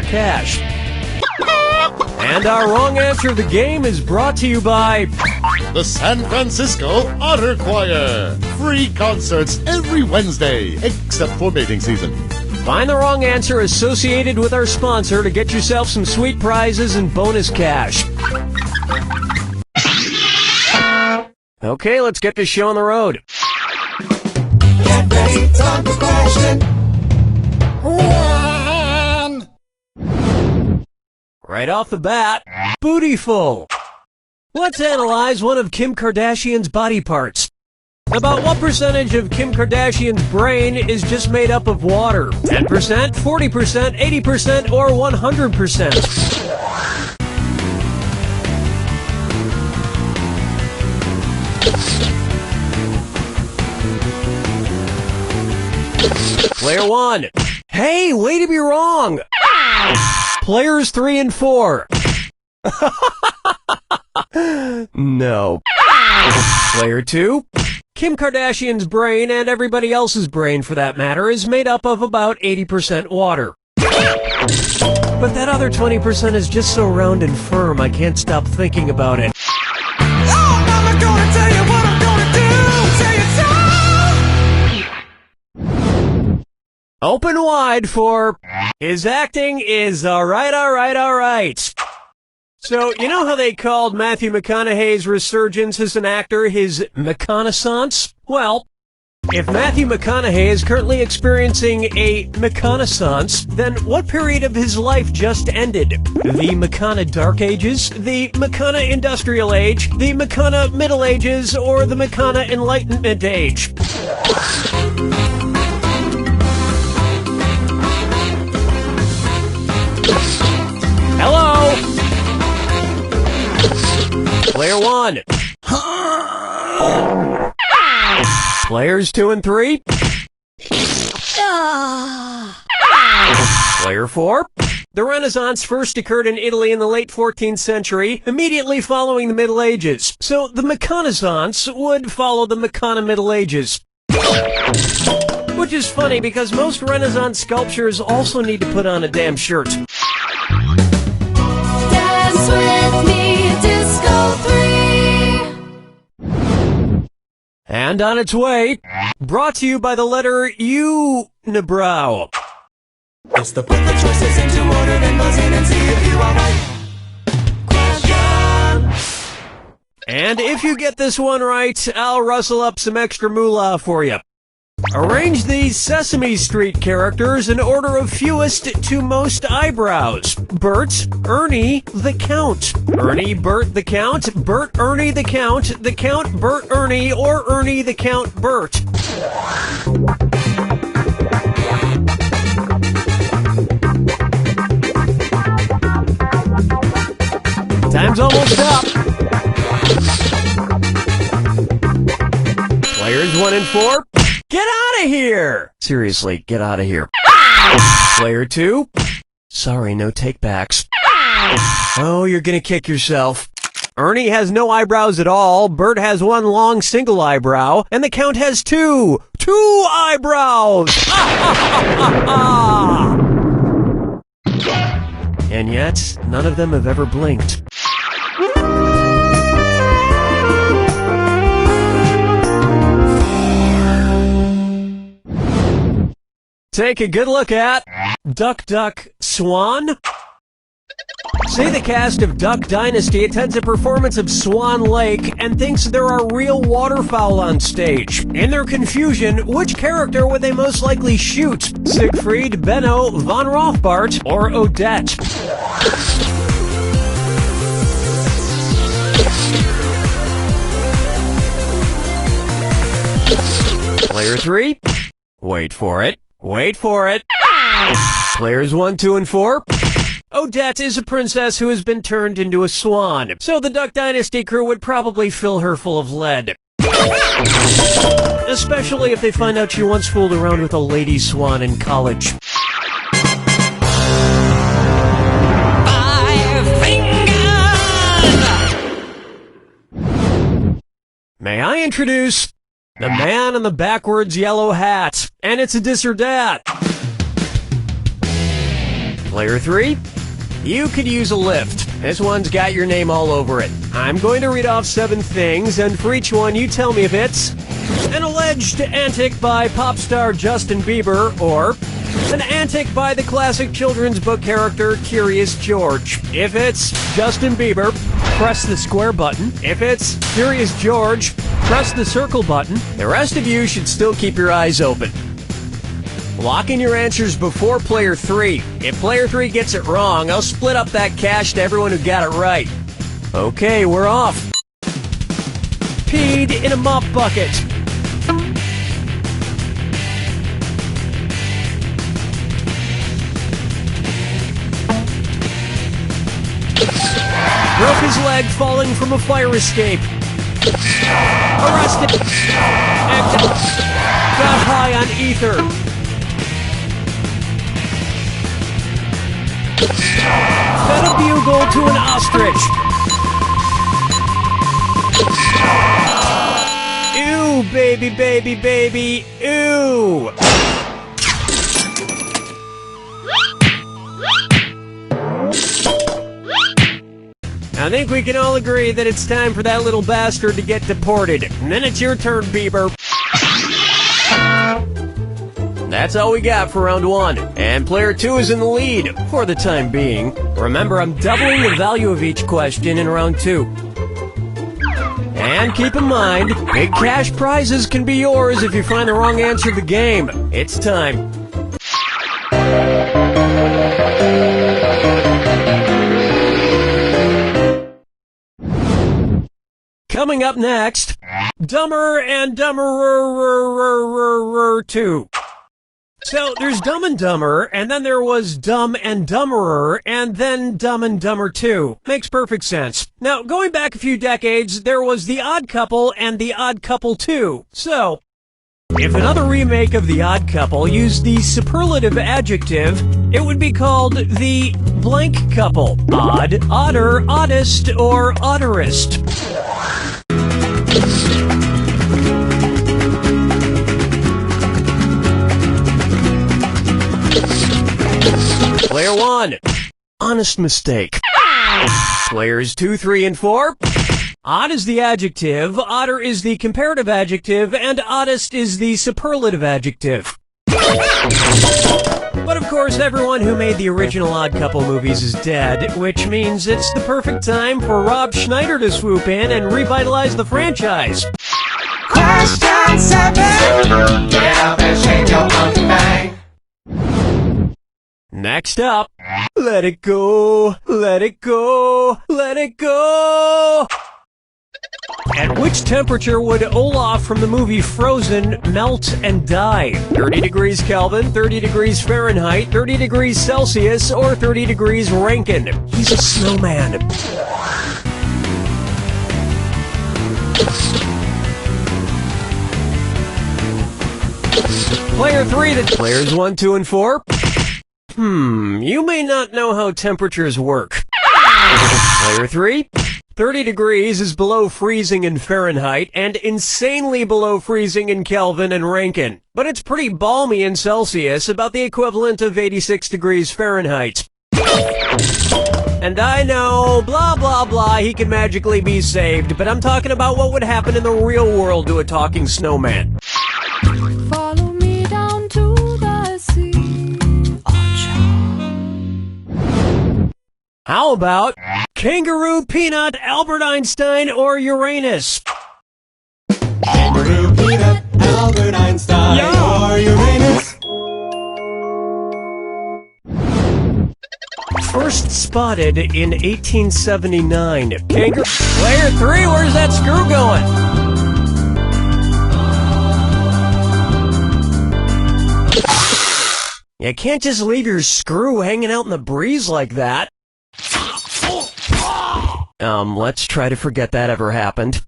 cash. And our wrong answer of the game is brought to you by the San Francisco Otter Choir. Free concerts every Wednesday, except for mating season. Find the wrong answer associated with our sponsor to get yourself some sweet prizes and bonus cash. Okay, let's get this show on the road. Get ready, time for question 1. Right off the bat, bootyful. Let's analyze one of Kim Kardashian's body parts. About what percentage of Kim Kardashian's brain is just made up of water? 10%, 40%, 80%, or 100%? Player 1. Hey, way to be wrong! Players 3 and 4. No. Player 2. Kim Kardashian's brain, and everybody else's brain for that matter, is made up of about 80% water. But that other 20% is just so round and firm, I can't stop thinking about it. Oh, Mama, gonna tell you what I'm gonna do. Say it so. Open wide for his acting is alright. So, you know how they called Matthew McConaughey's resurgence as an actor his McConaissance? Well, if Matthew McConaughey is currently experiencing a McConaissance, then what period of his life just ended? The McCona Dark Ages, the McCona Industrial Age, the McCona Middle Ages, or the McCona Enlightenment Age? Hello? Player 1. Players 2 and 3. Player 4. The Renaissance first occurred in Italy in the late 14th century, immediately following the Middle Ages. So the McConaissance would follow the McCona Middle Ages. Which is funny because most Renaissance sculptures also need to put on a damn shirt. Dance with me, Disco 3. And on its way, brought to you by the letter U-nibrow. It's the put the choices into order, then buzz in and see if you are right. Question. And if you get this one right, I'll rustle up some extra moolah for you. Arrange these Sesame Street characters in order of fewest to most eyebrows. Bert, Ernie, the Count. Ernie, Bert, the Count. Bert, Ernie, the Count. The Count, Bert, Ernie, or Ernie, the Count, Bert. Time's almost up. Players 1 and 4. Get out of here! Seriously, get out of here. Player 2. Sorry, no takebacks. Oh, you're gonna kick yourself. Ernie has no eyebrows at all, Bert has one long single eyebrow, and the Count has two eyebrows! And yet, none of them have ever blinked. Take a good look at Duck, Duck, Swan. Say the cast of Duck Dynasty attends a performance of Swan Lake and thinks there are real waterfowl on stage. In their confusion, which character would they most likely shoot? Siegfried, Benno, Von Rothbart, or Odette? Player 3. Wait for it. Players 1, 2, and 4. Odette is a princess who has been turned into a swan, so the Duck Dynasty crew would probably fill her full of lead. Especially if they find out she once fooled around with a lady swan in college. 5 fingers. May I introduce the man in the backwards yellow hat, and it's a dis or dat. Player 3, you could use a lift. This one's got your name all over it. I'm going to read off 7 things, and for each one, you tell me if it's an alleged antic by pop star Justin Bieber, or an antic by the classic children's book character Curious George. If it's Justin Bieber, press the square button. If it's Curious George, press the circle button. The rest of you should still keep your eyes open. Lock in your answers before Player 3. If Player 3 gets it wrong, I'll split up that cash to everyone who got it right. Okay, we're off. Peed in a mop bucket. Broke his leg falling from a fire escape. Arrested. Got high on ether. Fed a bugle to an ostrich. Ew, baby, baby, baby, ew. I think we can all agree that it's time for that little bastard to get deported. And then it's your turn, Bieber. That's all we got for round 1. And Player 2 is in the lead, for the time being. Remember, I'm doubling the value of each question in round 2. And keep in mind, big cash prizes can be yours if you find the wrong answer to the game. It's time. Coming up next, Dumber and Dumberer 2. So, there's Dumb and Dumber, and then there was Dumb and Dumberer, and then Dumb and Dumber 2. Makes perfect sense. Now, going back a few decades, there was The Odd Couple and The Odd Couple 2. So, if another remake of The Odd Couple used the superlative adjective, it would be called The Blank Couple. Odd, odder, oddest, or odderest. Player 1, honest mistake. Players 2, 3, and 4, odd is the adjective, odder is the comparative adjective, and oddest is the superlative adjective. But of course, everyone who made the original Odd Couple movies is dead, which means it's the perfect time for Rob Schneider to swoop in and revitalize the franchise. Question 7. Get up and shake your monkey bang. Next up, let it go, let it go, let it go! At which temperature would Olaf from the movie Frozen melt and die? 30 degrees Kelvin, 30 degrees Fahrenheit, 30 degrees Celsius, or 30 degrees Rankine? He's a snowman. Player 3, the players 1, 2, and 4. You may not know how temperatures work. Player 3, 30 degrees is below freezing in Fahrenheit and insanely below freezing in Kelvin and Rankine. But it's pretty balmy in Celsius, about the equivalent of 86 degrees Fahrenheit. And I know, blah blah blah, he can magically be saved, but I'm talking about what would happen in the real world to a talking snowman. Follow me down to the sea. How about Kangaroo, Peanut, Albert Einstein, or Uranus? Kangaroo, Peanut, Albert Einstein, Yeah. or Uranus. First spotted in 1879. Kangaroo. Player 3, where's that screw going? You can't just leave your screw hanging out in the breeze like that. Let's try to forget that ever happened.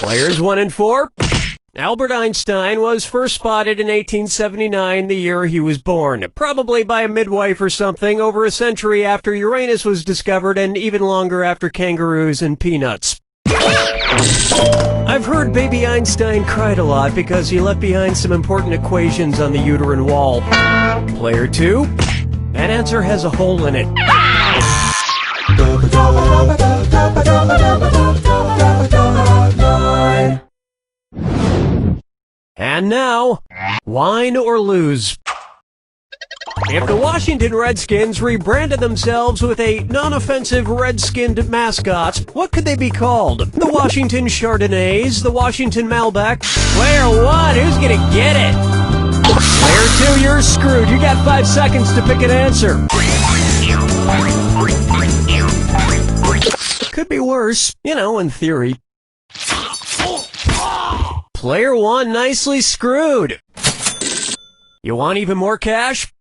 Players 1 and 4, Albert Einstein was first spotted in 1879, the year he was born, probably by a midwife or something, over a century after Uranus was discovered and even longer after kangaroos and peanuts. I've heard baby Einstein cried a lot because he left behind some important equations on the uterine wall. Player 2, that answer has a hole in it. And now, wine or lose. If the Washington Redskins rebranded themselves with a non-offensive red-skinned mascot, what could they be called? The Washington Chardonnays, the Washington Malbec? Player 1, who's gonna get it? Player 2, you're screwed. You got 5 seconds to pick an answer. Could be worse, in theory. Player 1, nicely screwed. You want even more cash?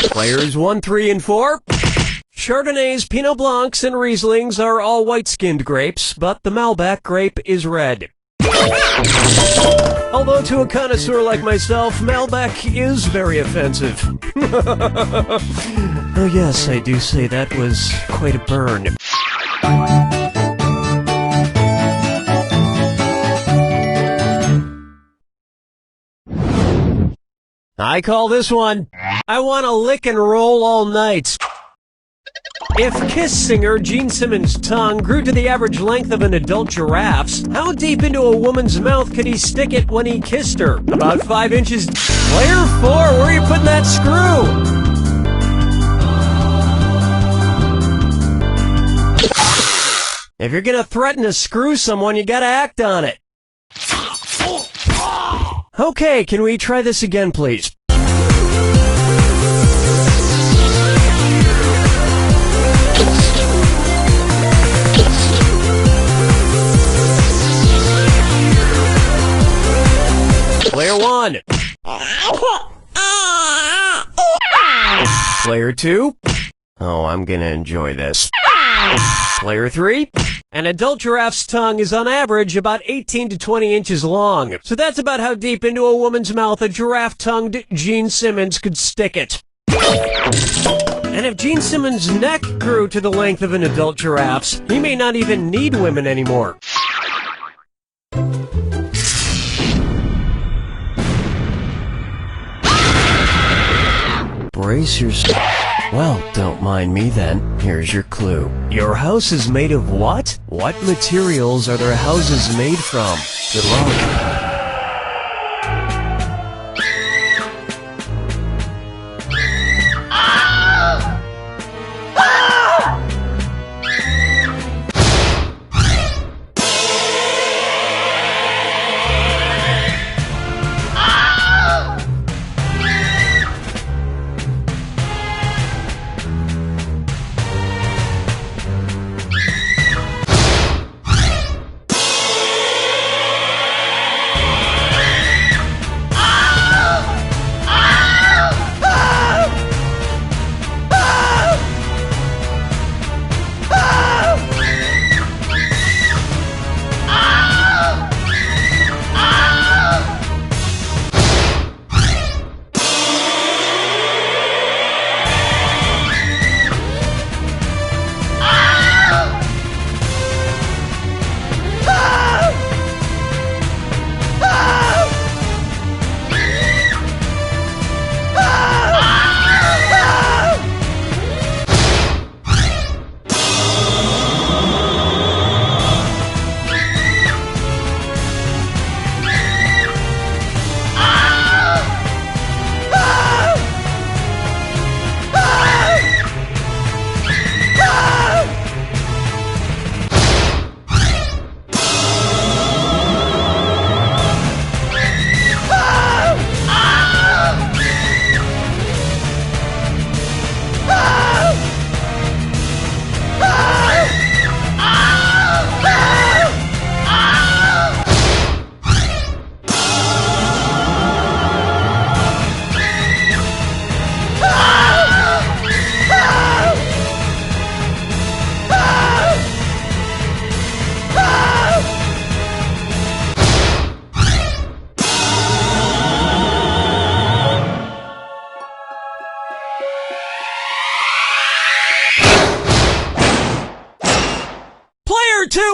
Players 1, 3, and 4. Chardonnays, Pinot Blancs, and Rieslings are all white-skinned grapes, but the Malbec grape is red. Although to a connoisseur like myself, Malbec is very offensive. Oh yes, I do say that was quite a burn. I call this one, I want to lick and roll all night. If Kiss singer Gene Simmons' tongue grew to the average length of an adult giraffe's, how deep into a woman's mouth could he stick it when he kissed her? About 5 inches. Player 4, where are you putting that screw? If you're gonna threaten to screw someone, you gotta act on it. Okay, can we try this again, please? Player 1. Player 2. Oh, I'm gonna enjoy this. Player 3. An adult giraffe's tongue is on average about 18 to 20 inches long. So that's about how deep into a woman's mouth a giraffe-tongued Gene Simmons could stick it. And if Gene Simmons' neck grew to the length of an adult giraffe's, he may not even need women anymore. Brace yourself. Well, don't mind me then. Here's your clue. Your house is made of what? What materials are their houses made from? Good luck.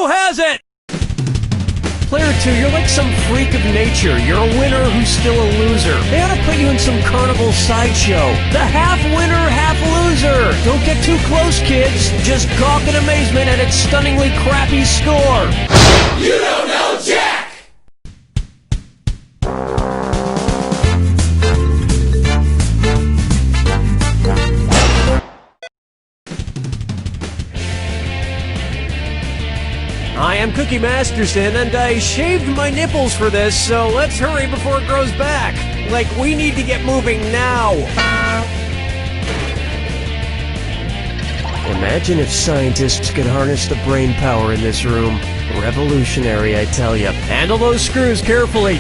Who has it? Player 2, you're like some freak of nature. You're a winner who's still a loser. They ought to put you in some carnival sideshow. The half winner, half loser. Don't get too close, kids. Just gawk in amazement at its stunningly crappy score. You don't know Jack! I am Cookie Masterson, and I shaved my nipples for this, so let's hurry before it grows back. Like, we need to get moving now. Imagine if scientists could harness the brain power in this room. Revolutionary, I tell you. Handle those screws carefully.